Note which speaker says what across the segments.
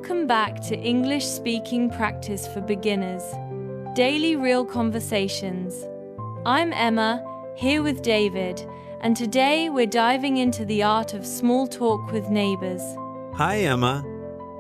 Speaker 1: Welcome back to English Speaking Practice for Beginners, Daily Real Conversations. I'm Emma, here with David, and today we're diving into the art of small talk with neighbors.
Speaker 2: Hi, Emma.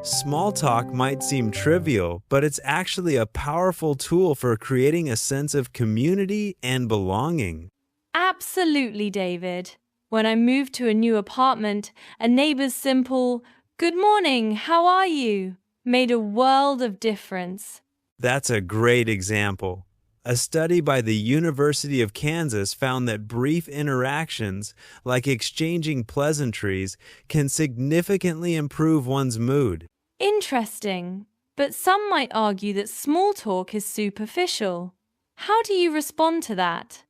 Speaker 2: Small talk might seem trivial, but it's actually a powerful tool for creating a sense of community and belonging.
Speaker 1: Absolutely, David. When I moved to a new apartment, a neighbor's simple, "Good morning, how are you?" made a world of difference.
Speaker 2: That's a great example. A study by the University of Kansas found that brief interactions, like exchanging pleasantries, can significantly improve one's mood.
Speaker 1: Interesting. But some might argue that small talk is superficial. How do you respond to that?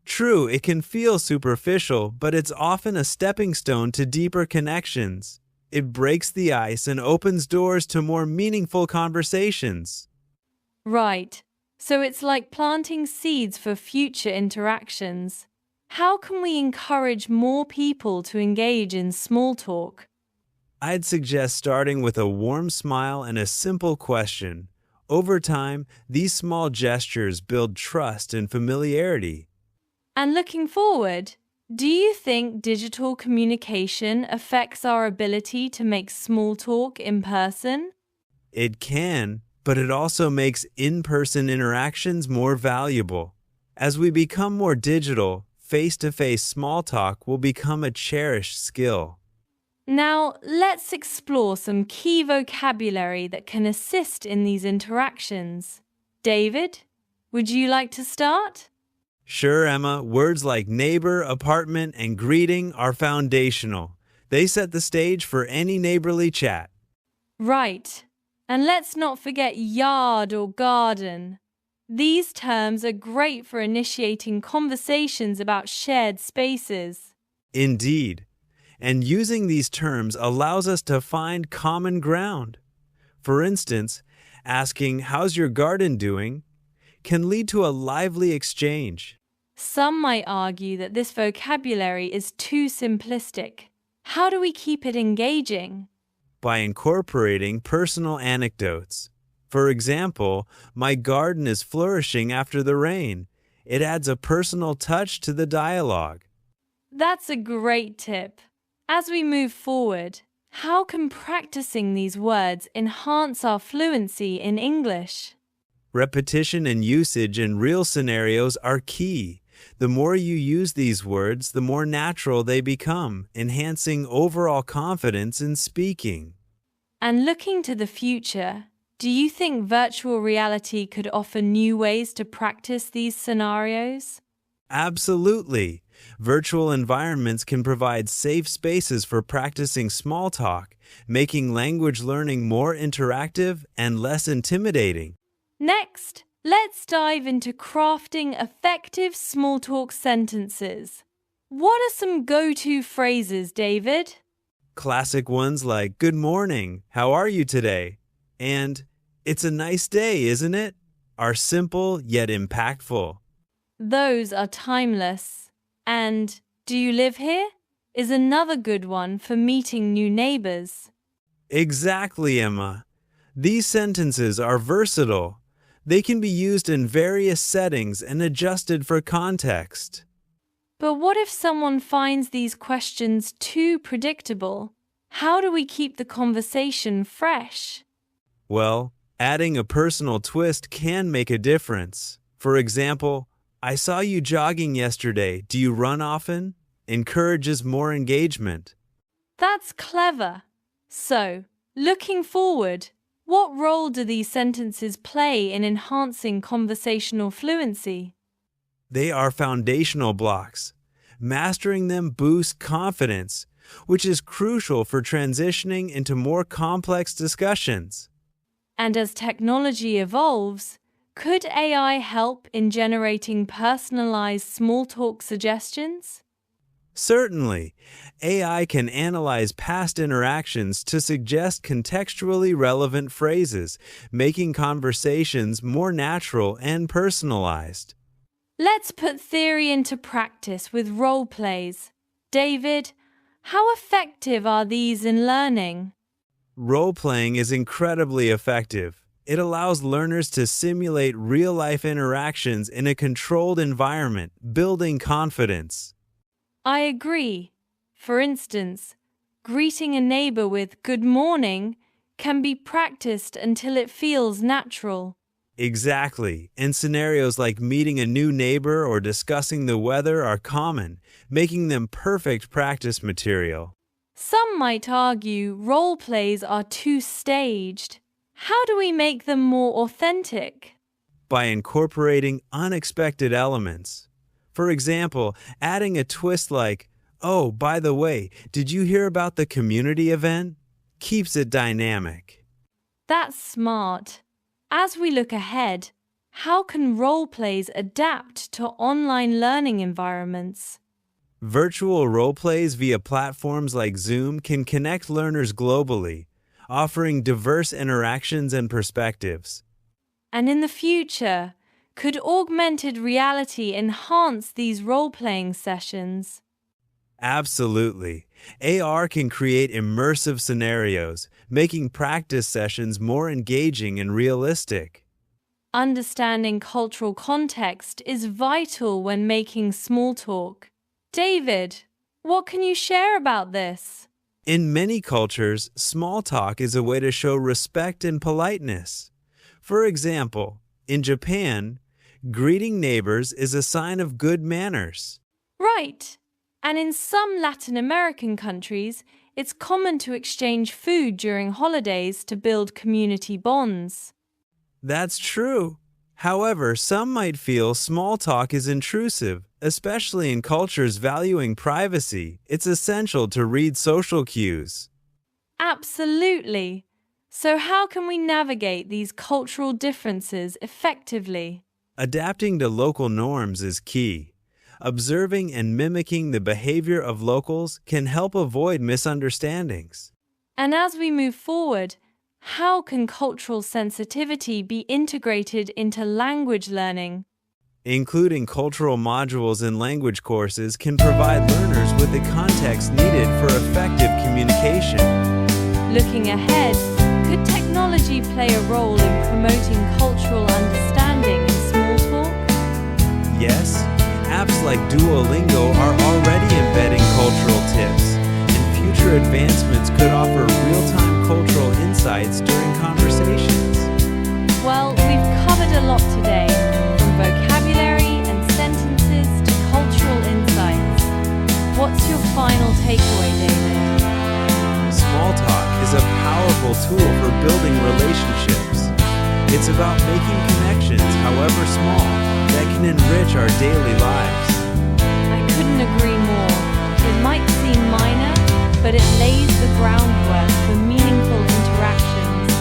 Speaker 2: True, it can feel superficial, but it's often a stepping stone to deeper connections. It breaks the ice and opens doors to more meaningful conversations.
Speaker 1: Right. So it's like planting seeds for future interactions. How can we encourage more people to engage in small talk?
Speaker 2: I'd suggest starting with a warm smile and a simple question. Over time, these small gestures build trust and familiarity.
Speaker 1: And looking forward, do you think digital communication affects our ability to make small talk in person?
Speaker 2: It can, but it also makes in-person interactions more valuable. As we become more digital, face-to-face small talk will become a cherished skill.
Speaker 1: Now, let's explore some key vocabulary that can assist in these interactions. David, would you like to start?
Speaker 2: Sure, Emma, words like neighbor, apartment, and greeting are foundational. They set the stage for any neighborly chat.
Speaker 1: Right. And let's not forget yard or garden. These terms are great for initiating conversations about shared spaces.
Speaker 2: Indeed. And using these terms allows us to find common ground. For instance, asking, "How's your garden doing?" can lead to a lively exchange.
Speaker 1: Some might argue that this vocabulary is too simplistic. How do we keep it engaging?
Speaker 2: By incorporating personal anecdotes. For example, "My garden is flourishing after the rain." It adds a personal touch to the dialogue.
Speaker 1: That's a great tip. As we move forward, how can practicing these words enhance our fluency in English?
Speaker 2: Repetition and usage in real scenarios are key. The more you use these words, the more natural they become, enhancing overall confidence in speaking.
Speaker 1: And looking to the future, do you think virtual reality could offer new ways to practice these scenarios?
Speaker 2: Absolutely. Virtual environments can provide safe spaces for practicing small talk, making language learning more interactive and less intimidating.
Speaker 1: Next, let's dive into crafting effective small talk sentences. What are some go-to phrases, David?
Speaker 2: Classic ones like, "Good morning, how are you today?" and "It's a nice day, isn't it?" are simple yet impactful.
Speaker 1: Those are timeless. And "Do you live here?" is another good one for meeting new neighbors.
Speaker 2: Exactly, Emma. These sentences are versatile. They can be used in various settings and adjusted for context.
Speaker 1: But what if someone finds these questions too predictable? How do we keep the conversation fresh?
Speaker 2: Well, adding a personal twist can make a difference. For example, "I saw you jogging yesterday. Do you run often?" encourages more engagement.
Speaker 1: That's clever. So, looking forward, what role do these sentences play in enhancing conversational fluency?
Speaker 2: They are foundational blocks. Mastering them boosts confidence, which is crucial for transitioning into more complex discussions.
Speaker 1: And as technology evolves, could AI help in generating personalized small talk suggestions?
Speaker 2: Certainly, AI can analyze past interactions to suggest contextually relevant phrases, making conversations more natural and personalized.
Speaker 1: Let's put theory into practice with role plays. David, how effective are these in learning?
Speaker 2: Role-playing is incredibly effective. It allows learners to simulate real-life interactions in a controlled environment, building confidence.
Speaker 1: I agree. For instance, greeting a neighbor with "good morning" can be practiced until it feels natural.
Speaker 2: Exactly, and scenarios like meeting a new neighbor or discussing the weather are common, making them perfect practice material.
Speaker 1: Some might argue role plays are too staged. How do we make them more authentic?
Speaker 2: By incorporating unexpected elements. For example, adding a twist like, "Oh, by the way, did you hear about the community event?" keeps it dynamic.
Speaker 1: That's smart. As we look ahead, how can role plays adapt to online learning environments?
Speaker 2: Virtual role plays via platforms like Zoom can connect learners globally, offering diverse interactions and perspectives.
Speaker 1: And in the future, could augmented reality enhance these role playing sessions?
Speaker 2: Absolutely. AR can create immersive scenarios, making practice sessions more engaging and realistic.
Speaker 1: Understanding cultural context is vital when making small talk. David, what can you share about this?
Speaker 2: In many cultures, small talk is a way to show respect and politeness. For example, in Japan, greeting neighbors is a sign of good manners.
Speaker 1: Right. And in some Latin American countries, it's common to exchange food during holidays to build community bonds.
Speaker 2: That's true. However, some might feel small talk is intrusive, especially in cultures valuing privacy. It's essential to read social cues.
Speaker 1: Absolutely. So, how can we navigate these cultural differences effectively?
Speaker 2: Adapting to local norms is key. Observing and mimicking the behavior of locals can help avoid misunderstandings.
Speaker 1: And as we move forward, how can cultural sensitivity be integrated into language learning?
Speaker 2: Including cultural modules in language courses can provide learners with the context needed for effective communication.
Speaker 1: Looking ahead, could technology play a role in promoting cultural understanding in small talk?
Speaker 2: Yes, apps like Duolingo are already embedding cultural tips, and future advancements could offer real-time cultural insights during conversations.
Speaker 1: Well, we've covered a lot today, from vocabulary and sentences to cultural insights. What's your final takeaway, David?
Speaker 2: Small talk is a powerful tool for building relationships. It's about making connections, however small, that can enrich our daily lives.
Speaker 1: I couldn't agree more. It might seem minor, but it lays the groundwork for meaningful interactions.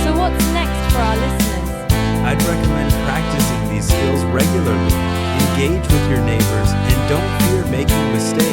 Speaker 1: So what's next for our listeners?
Speaker 2: I'd recommend practicing these skills regularly. Engage with your neighbors and don't fear making mistakes.